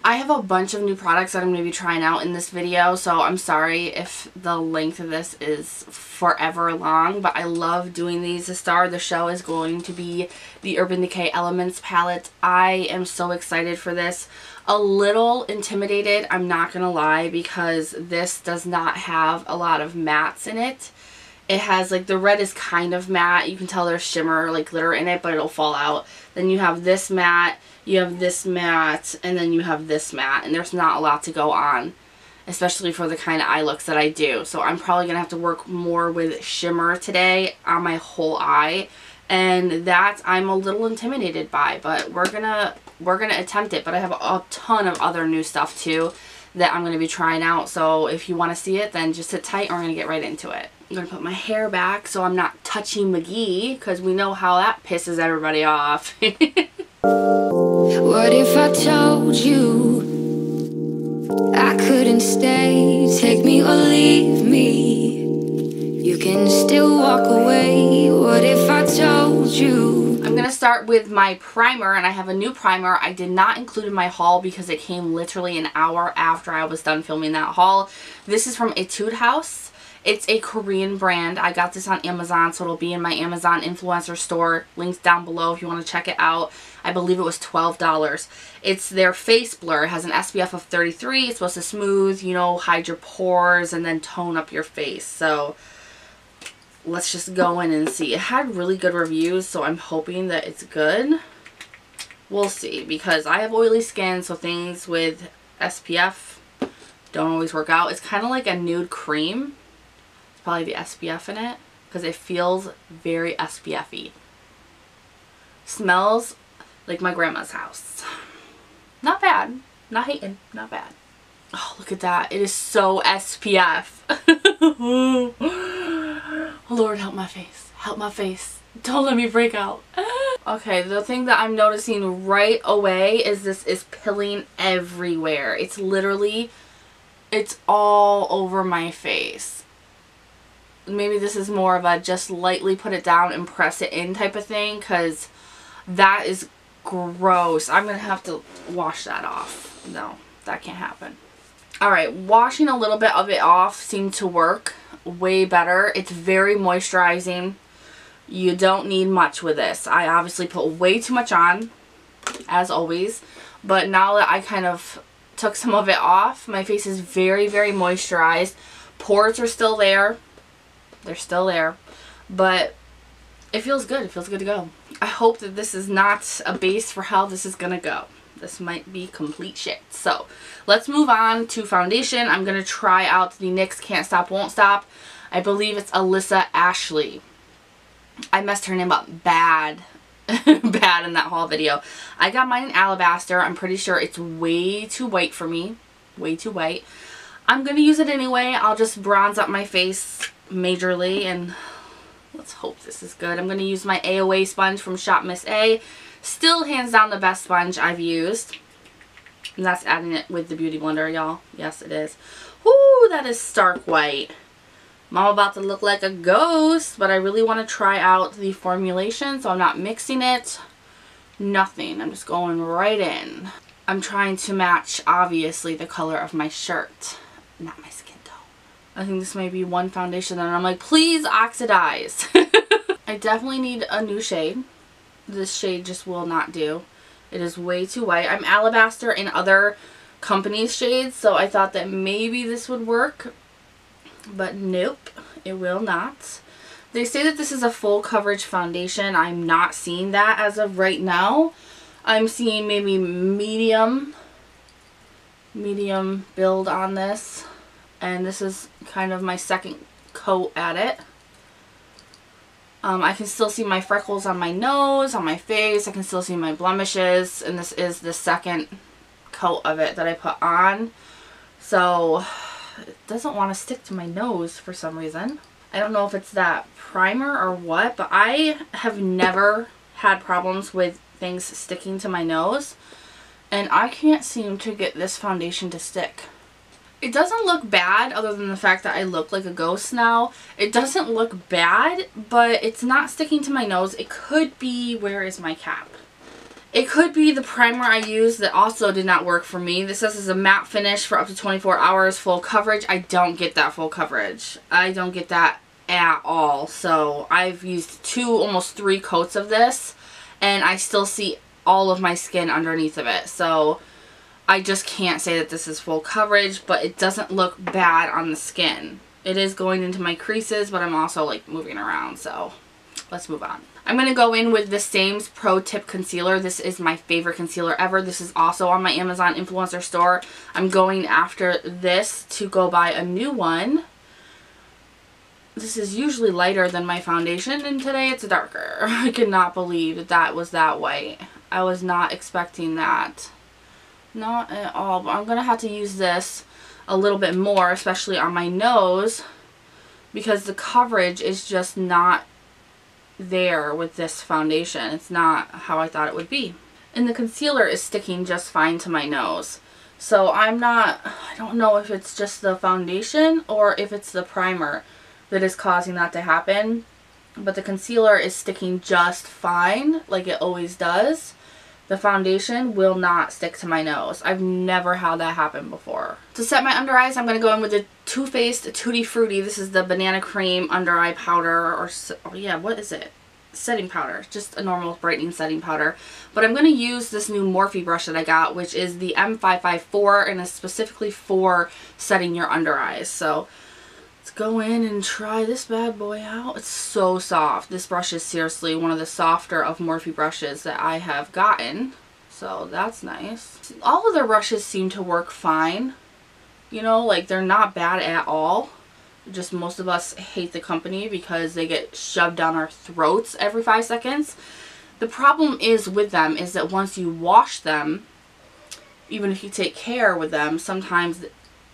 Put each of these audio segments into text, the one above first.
I have a bunch of new products that I'm going to be trying out in this video, so I'm sorry if the length of this is forever long, but I love doing these. The star of the show is going to be the Urban Decay Elements palette. I am so excited for this. A little intimidated, I'm not going to lie, because this does not have a lot of mattes in it. It has, like, the red is kind of matte. You can tell there's shimmer, like, glitter in it, but it'll fall out. Then you have this matte. You have this matte, and then you have this matte, and there's not a lot to go on, especially for the kind of eye looks that I do. So I'm probably going to have to work more with shimmer today on my whole eye, and that I'm a little intimidated by, but we're gonna attempt it. But I have a ton of other new stuff too that I'm going to be trying out, so if you want to see it, then just sit tight and we're going to get right into it. I'm going to put my hair back so I'm not touchy McGee, because we know how that pisses everybody off. What if I told you I couldn't stay? Take me or leave me. You can still walk away. What if I told you? I'm going to start with my primer, and I have a new primer I did not include in my haul because it came literally an hour after I was done filming that haul. This is from Etude House. It's a Korean brand. I got this on Amazon, so it'll be in my Amazon influencer store. Links down below if you want to check it out. I believe it was $12. It's their face blur. It has an SPF of 33. It's supposed to smooth, you know, hide your pores and then tone up your face. So let's just go in and see. It had really good reviews, so I'm hoping that it's good. We'll see, because I have oily skin, so things with SPF don't always work out. It's kind of like a nude cream. Probably the SPF in it, because it feels very SPF-y. Smells like my grandma's house. Not bad. Not hating. Not bad. Oh, look at that. It is so SPF. Lord, help my face. Help my face. Don't let me break out. Okay, the thing that I'm noticing right away is this is pilling everywhere. It's literally, it's all over my face. Maybe this is more of a just lightly put it down and press it in type of thing, because that is gross. I'm going to have to wash that off. No, that can't happen. Alright, washing a little bit of it off seemed to work way better. It's very moisturizing. You don't need much with this. I obviously put way too much on, as always, but now that I kind of took some of it off, my face is very, very moisturized. Pores are still there. They're still there, but it feels good. It feels good to go. I hope that this is not a base for how this is gonna go. This might be complete shit. So let's move on to foundation. I'm gonna try out the NYX Can't Stop Won't Stop. I believe it's Alyssa Ashley. I messed her name up bad. Bad in that haul video. I got mine in Alabaster. I'm pretty sure it's way too white for me. Way too white. I'm gonna use it anyway. I'll just bronze up my face majorly, and let's hope this is good. I'm going to use my AOA sponge from Shop Miss A. Still hands down the best sponge I've used. And that's adding it with the Beauty Blender, y'all. Yes, it is. Whoo, that is stark white. I'm about to look like a ghost, but I really want to try out the formulation, so I'm not mixing it. Nothing. I'm just going right in. I'm trying to match, obviously, the color of my shirt, not my skin. I think this may be one foundation and I'm like, please oxidize. I definitely need a new shade. This shade just will not do. It is way too white. I'm Alabaster in other companies' shades, so I thought that maybe this would work. But nope, it will not. They say that this is a full coverage foundation. I'm not seeing that as of right now. I'm seeing maybe medium build on this. And this is kind of my second coat at it. I can still see my freckles on my nose, on my face. I can still see my blemishes. And this is the second coat of it that I put on. So it doesn't want to stick to my nose for some reason. I don't know if it's that primer or what, but I have never had problems with things sticking to my nose. And I can't seem to get this foundation to stick. It doesn't look bad, other than the fact that I look like a ghost now. It doesn't look bad, but it's not sticking to my nose. It could be, where is my cap? It could be the primer I used that also did not work for me. This says it's a matte finish for up to 24 hours, full coverage. I don't get that full coverage. I don't get that at all. So I've used 2, almost 3 coats of this, and I still see all of my skin underneath of it. So I just can't say that this is full coverage, but it doesn't look bad on the skin. It is going into my creases, but I'm also like moving around, so let's move on. I'm going to go in with the Sames Pro Tip Concealer. This is my favorite concealer ever. This is also on my Amazon influencer store. I'm going after this to go buy a new one. This is usually lighter than my foundation, and today it's darker. I cannot believe that that was that white. I was not expecting that. Not at all. But I'm going to have to use this a little bit more, especially on my nose, because the coverage is just not there with this foundation. It's not how I thought it would be. And the concealer is sticking just fine to my nose. So I don't know if it's just the foundation or if it's the primer that is causing that to happen. But the concealer is sticking just fine, like it always does. The foundation will not stick to my nose. I've never had that happen before. To set my under eyes, I'm going to go in with the Too Faced Tutti Frutti. This is the banana cream under eye powder, or yeah, what is it? Setting powder. Just a normal brightening setting powder. But I'm going to use this new Morphe brush that I got, which is the M554, and is specifically for setting your under eyes. So let's go in and try this bad boy out. It's so soft. This brush is seriously one of the softer of Morphe brushes that I have gotten. So that's nice. All of their brushes seem to work fine. You know, like they're not bad at all. Just most of us hate the company because they get shoved down our throats every 5 seconds. The problem is with them is that once you wash them, even if you take care with them, sometimes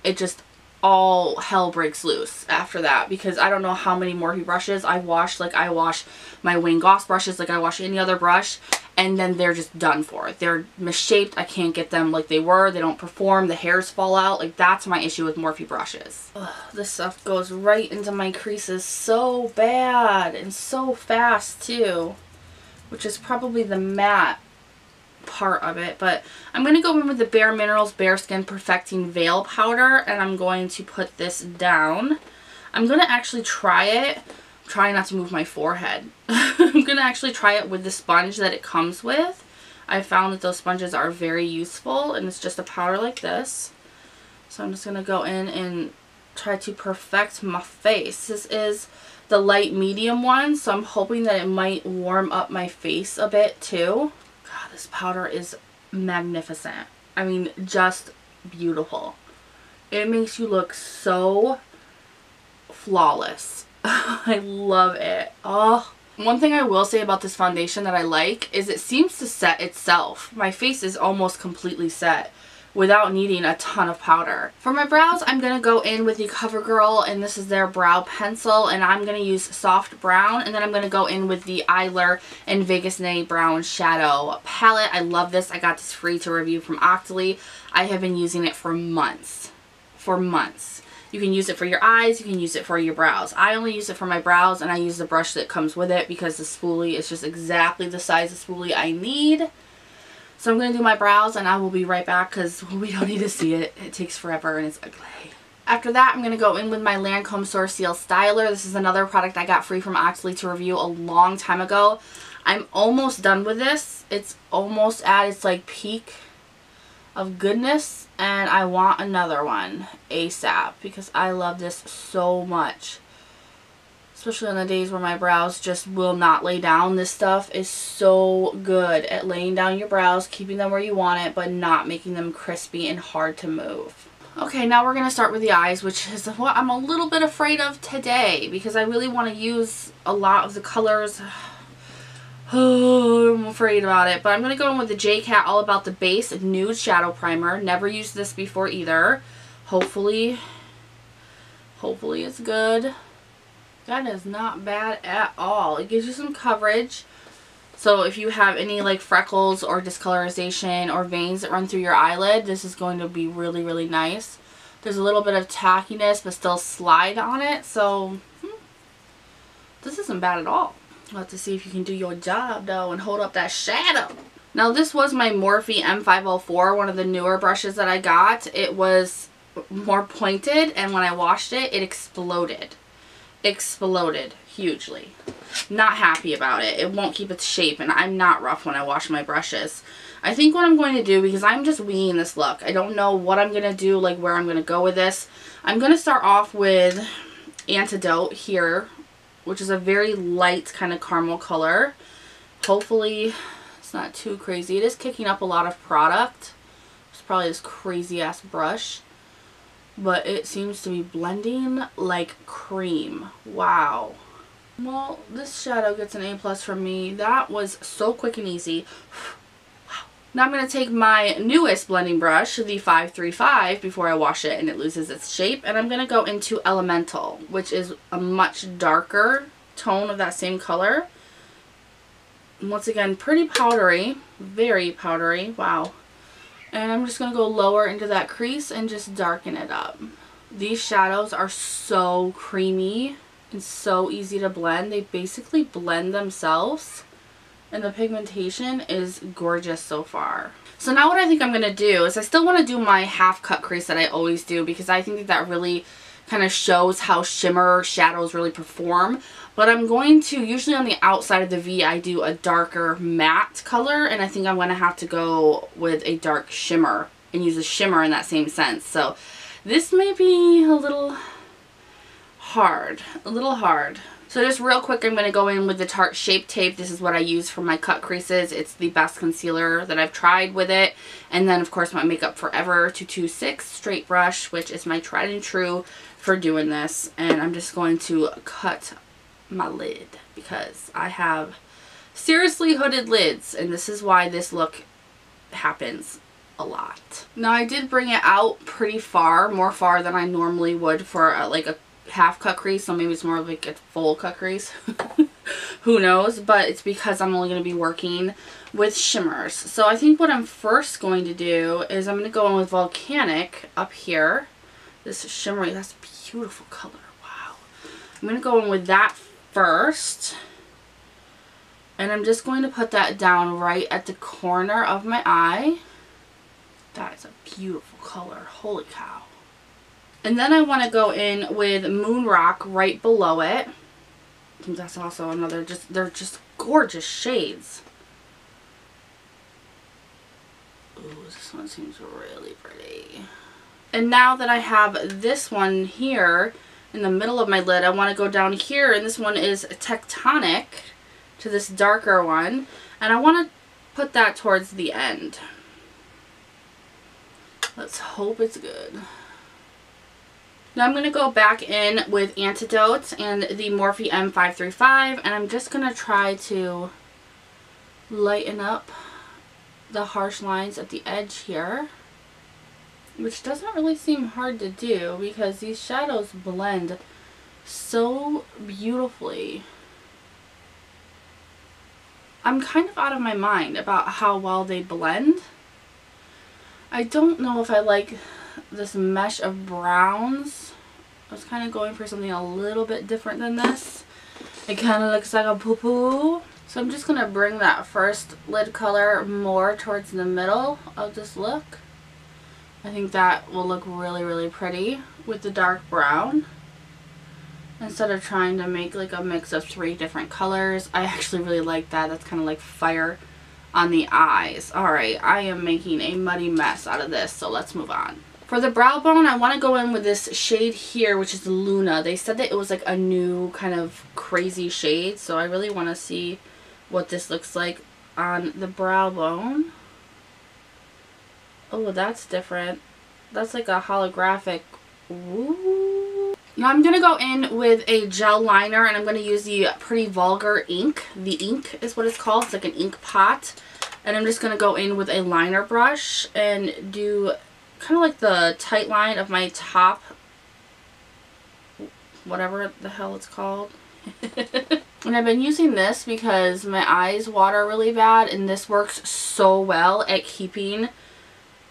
it just all hell breaks loose after that, because I don't know how many Morphe brushes I've washed. Like I wash my Wayne Goss brushes like I wash any other brush, and then they're just done for. They're misshaped. I can't get them like they were. They don't perform. The hairs fall out. Like that's my issue with Morphe brushes. Ugh, this stuff goes right into my creases so bad and so fast too, which is probably the matte part of it. But I'm going to go in with the Bare Minerals Bare Skin Perfecting Veil Powder, and I'm going to put this down. I'm going to actually try it. I'm trying not to move my forehead. I'm going to actually try it with the sponge that it comes with. I found that those sponges are very useful, and it's just a powder like this. So I'm just going to go in and try to perfect my face. This is the light medium one, so I'm hoping that it might warm up my face a bit too. God, this powder is magnificent. I mean, just beautiful. It makes you look so flawless. I love it. Oh, one thing I will say about this foundation that I like is it seems to set itself. My face is almost completely set without needing a ton of powder. For my brows, I'm going to go in with the CoverGirl, and this is their brow pencil, and I'm going to use soft brown, and then I'm going to go in with the Eylure and Vegas Nay Brown Shadow Palette. I love this. I got this free to review from Octoly. I have been using it for months. You can use it for your eyes, you can use it for your brows. I only use it for my brows, and I use the brush that comes with it because the spoolie is just exactly the size of spoolie I need. So I'm going to do my brows, and I will be right back because we don't need to see it. It takes forever and it's ugly. After that, I'm going to go in with my Lancome Sourcial Styler. This is another product I got free from Octoly to review a long time ago. I'm almost done with this. It's almost at its like peak of goodness, and I want another one ASAP because I love this so much. Especially on the days where my brows just will not lay down. This stuff is so good at laying down your brows, keeping them where you want it, but not making them crispy and hard to move. Okay, now we're going to start with the eyes, which is what I'm a little bit afraid of today because I really want to use a lot of the colors. Oh, I'm afraid about it. But I'm going to go in with the JCat All About the Base Nude Shadow Primer. Never used this before either. Hopefully it's good. That is not bad at all. It gives you some coverage. So if you have any like freckles or discolorization or veins that run through your eyelid, this is going to be really, really nice. There's a little bit of tackiness but still slide on it. So this isn't bad at all. We'll have to see if you can do your job though and hold up that shadow. Now this was my Morphe M504, one of the newer brushes that I got. It was more pointed, and when I washed it, it exploded. Exploded hugely. Not happy about it. It won't keep its shape, and I'm not rough when I wash my brushes. I think what I'm going to do, because I'm just winging this look, I don't know what I'm going to do, like where I'm going to go with this. I'm going to start off with Antidote here, which is a very light kind of caramel color. Hopefully it's not too crazy. It is kicking up a lot of product. It's probably this crazy ass brush, but it seems to be blending like cream. Wow. Well, this shadow gets an A+ from me. That was so quick and easy. Wow. Now I'm going to take my newest blending brush, the 535, before I wash it and it loses its shape, and I'm going to go into Elemental, which is a much darker tone of that same color. Once again, pretty powdery, very powdery, wow. And I'm just going to go lower into that crease and just darken it up. These shadows are so creamy and so easy to blend. They basically blend themselves, and the pigmentation is gorgeous so far. So now what I think I'm going to do is I still want to do my half cut crease that I always do, because I think that really kind of shows how shimmer shadows really perform. But I'm going to, usually on the outside of the V, I do a darker matte color, and I think I'm going to have to go with a dark shimmer and use a shimmer in that same sense. So this may be a little hard, So just real quick, I'm going to go in with the Tarte Shape Tape. This is what I use for my cut creases. It's the best concealer that I've tried with it. And then of course my Makeup Forever 226 straight brush, which is my tried and true for doing this. And I'm just going to cut my lid, because I have seriously hooded lids, and this is why this look happens a lot. Now I did bring it out pretty far, more far than I normally would for like a half cut crease, so maybe it's more like a full cut crease. Who knows, but it's because I'm only going to be working with shimmers. So I think what I'm first going to do is I'm going to go in with Volcanic up here. This shimmery, that's a beautiful color. Wow. I'm going to go in with that first, and I'm just going to put that down right at the corner of my eye. That is a beautiful color, holy cow. And then I want to go in with Moon Rock right below it. I think that's also another, they're just gorgeous shades. Ooh, this one seems really pretty. And now that I have this one here in the middle of my lid, I want to go down here, and this one is Tectonic to this darker one, and I want to put that towards the end. Let's hope it's good. Now I'm going to go back in with Antidote and the Morphe M535, and I'm just going to try to lighten up the harsh lines at the edge here, which doesn't really seem hard to do because these shadows blend so beautifully. I'm kind of out of my mind about how well they blend. I don't know if I like this mesh of browns. I was kind of going for something a little bit different than this. It kind of looks like a poo-poo. So I'm just going to bring that first lid color more towards the middle of this look. I think that will look really, really pretty with the dark brown. Instead of trying to make like a mix of 3 different colors. I actually really like that. That's kind of like fire on the eyes. Alright, I am making a muddy mess out of this, so let's move on. For the brow bone, I want to go in with this shade here, which is Luna. They said that it was like a new kind of crazy shade, so I really want to see what this looks like on the brow bone. Oh, that's different. That's like a holographic. Ooh. Now I'm going to go in with a gel liner, and I'm going to use the Pretty Vulgar ink. The ink is what it's called. It's like an ink pot. And I'm just going to go in with a liner brush and do kind of like the tight line of my top, whatever the hell it's called. And I've been using this because my eyes water really bad, and this works so well at keeping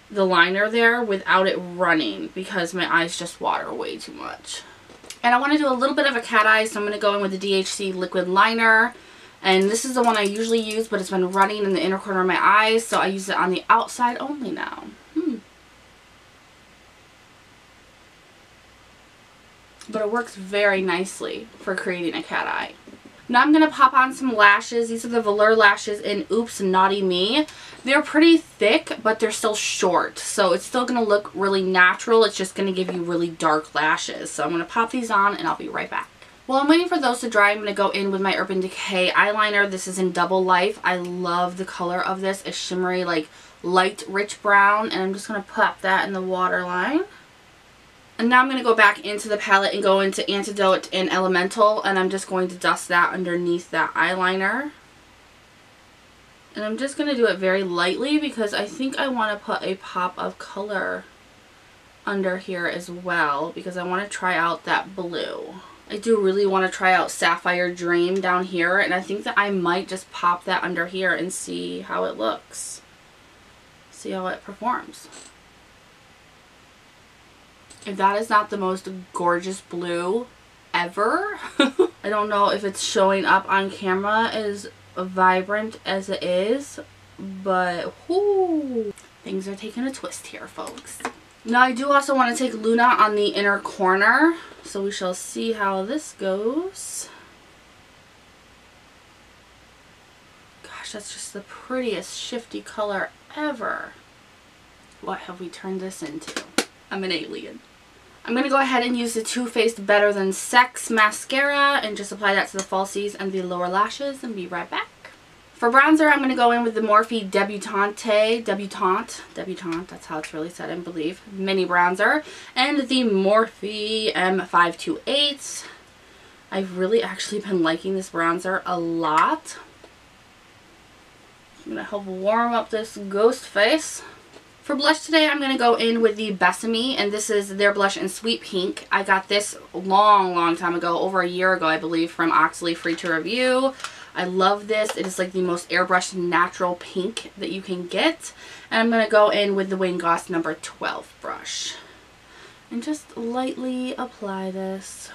the liner there without it running because my eyes just water way too much. And I want to do a little bit of a cat eye, so I'm going to go in with the DHC liquid liner, And this is the one I usually use, but it's been running in the inner corner of my eyes, so I use it on the outside only now. But it works very nicely for creating a cat eye. Now I'm going to pop on some lashes. These are the velour lashes in Oops Naughty Me. They're pretty thick, but they're still short. So it's still going to look really natural. It's just going to give you really dark lashes. So I'm going to pop these on and I'll be right back. While I'm waiting for those to dry, I'm going to go in with my Urban Decay eyeliner. This is in Double Life. I love the color of this. It's shimmery, like light, rich brown. And I'm just going to pop that in the waterline. And now I'm going to go back into the palette and go into Antidote and Elemental. And I'm just going to dust that underneath that eyeliner. And I'm just going to do it very lightly because I think I want to put a pop of color under here as well. Because I want to try out that blue. I do really want to try out Sapphire Dream down here. And I think that I might just pop that under here and see how it looks. See how it performs. If that is not the most gorgeous blue ever, I don't know if it's showing up on camera as vibrant as it is, but whoo, things are taking a twist here, folks. Now I do also want to take Luna on the inner corner, so we shall see how this goes. Gosh, that's just the prettiest shifty color ever. What have we turned this into? I'm an alien. I'm going to go ahead and use the Too Faced Better Than Sex mascara and just apply that to the falsies and the lower lashes and be right back. For bronzer, I'm going to go in with the Morphe Debutante, that's how it's really said, I believe, mini bronzer, and the Morphe M528. I've really actually been liking this bronzer a lot. I'm going to help warm up this ghost face. For blush today, I'm going to go in with the Bésame, and this is their blush in Sweet Pink. I got this long time ago, over a year ago, I believe, from Oxley Free to Review. I love this. It is like the most airbrushed natural pink that you can get. And I'm going to go in with the Wayne Goss number 12 brush. And just lightly apply this.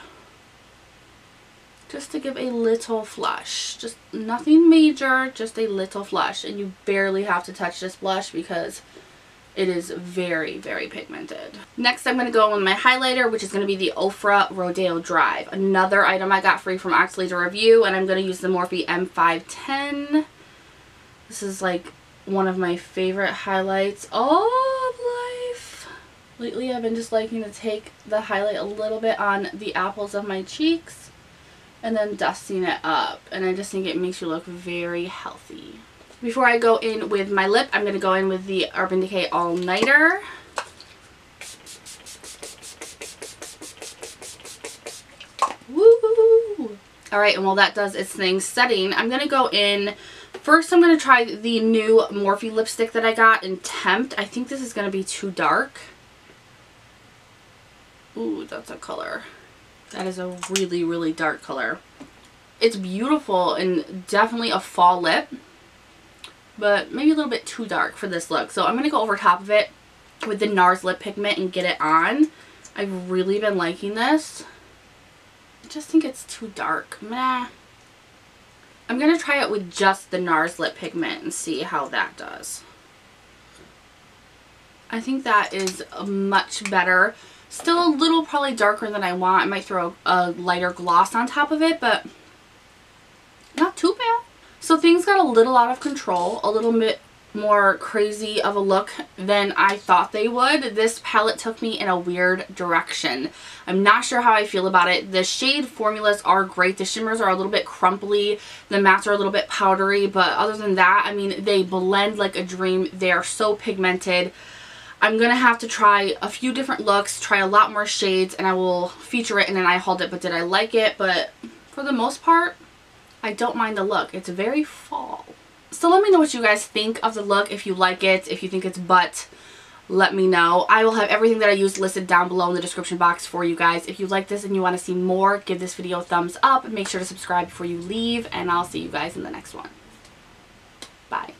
Just to give a little flush. Just nothing major, just a little flush. And you barely have to touch this blush because it is very pigmented. Next, I'm going to go in with my highlighter, which is going to be the Ofra Rodeo Drive. Another item I got free from Oxley to Review, and I'm going to use the Morphe M510. This is like one of my favorite highlights of life. Lately, I've been just liking to take the highlight a little bit on the apples of my cheeks and then dusting it up. And I just think it makes you look very healthy. Before I go in with my lip, I'm going to go in with the Urban Decay All Nighter. Woo! Alright, and while that does its thing setting, I'm going to go in. First, I'm going to try the new Morphe lipstick that I got in Tempt. I think this is going to be too dark. Ooh, that's a color. That is a really dark color. It's beautiful and definitely a fall lip, but maybe a little bit too dark for this look. So I'm going to go over top of it with the NARS lip pigment and get it on. I've really been liking this. I just think it's too dark. Meh. I'm going to try it with just the NARS lip pigment and see how that does. I think that is much better. Still a little probably darker than I want. I might throw a lighter gloss on top of it, but not too bad. So things got a little out of control, a little bit more crazy of a look than I thought they would. This palette took me in a weird direction. I'm not sure how I feel about it. The shade formulas are great. The shimmers are a little bit crumply. The mattes are a little bit powdery, but other than that, I mean, they blend like a dream. They are so pigmented. I'm going to have to try a few different looks, try a lot more shades, and I will feature it in an I hauled it, but did I like it? But for the most part, I don't mind the look. It's very fall. So let me know what you guys think of the look. If you like it, if you think it's butt, let me know. I will have everything that I used listed down below in the description box for you guys. If you like this and you want to see more, give this video a thumbs up. Make sure to subscribe before you leave, and I'll see you guys in the next one. Bye.